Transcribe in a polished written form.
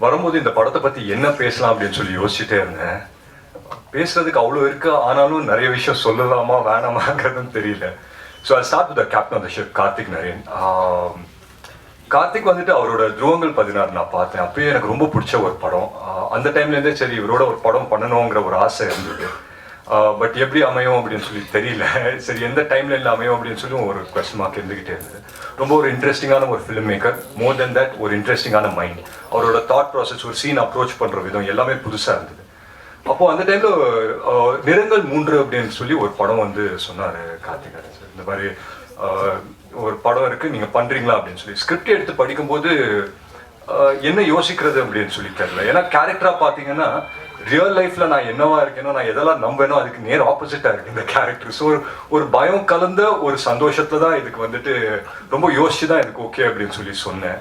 வரும்போது இந்த படத்தை பற்றி என்ன பேசலாம் அப்படின்னு சொல்லி யோசிச்சுட்டே இருந்தேன். பேசுறதுக்கு அவ்வளோ இருக்கு, ஆனாலும் நிறைய விஷயம் சொல்லலாமா வேணாமாங்கிறதுன்னு தெரியல. So I start with captain of the ship Karthik Naren. Karthik வந்துட்டு அவரோட துருவங்கள் 16 நான் பார்த்தேன். அப்பயே எனக்கு ரொம்ப பிடிச்ச ஒரு படம். அந்த டைம்லேருந்தே சரி இவரோட ஒரு படம் பண்ணணுங்கிற ஒரு ஆசை இருந்தது. பட் எப்படி அமையும் அப்படின்னு சொல்லி தெரியல. சரி எந்த டைம்ல இல்லை அமையும் அப்படின்னு சொல்லி ஒரு கொஸ்டின் மார்க் இருந்துகிட்டே இருந்தது. ரொம்ப ஒரு இன்ட்ரெஸ்டிங்கான ஒரு film maker, more then that ஒரு இன்ட்ரெஸ்டிங்கான மைண்ட். அவரோட தாட் ப்ராசஸ், ஒரு சீன் அப்ரோச் பண்ணுற விதம் எல்லாமே புதுசாக இருந்தது. அப்போ அந்த டைம்ல நிறங்கள் 3 அப்படின்னு சொல்லி ஒரு படம் வந்து சொன்னார் கார்த்திக். இந்த மாதிரி ஒரு படம் இருக்கு, நீங்க பண்றீங்களா அப்படின்னு சொல்லி ஸ்கிரிப்ட் எடுத்து படிக்கும்போது என்ன யோசிக்கிறது அப்படின்னு சொல்லி தெரியல. ஏன்னா கேரக்டரா பாத்தீங்கன்னா ரியல் லைஃப்ல நான் என்னவா இருக்கேனோ, நான் எதெல்லாம் நம்பேனோ அதுக்கு நேர் ஆப்போசிட்டா இருக்கு இந்த கேரக்டர். ஸோ ஒரு பயம் கலந்த ஒரு சந்தோஷத்துல தான் இதுக்கு வந்துட்டு ரொம்ப யோசிச்சு தான் இதுக்கு ஓகே அப்படின்னு சொல்லி சொன்னேன்.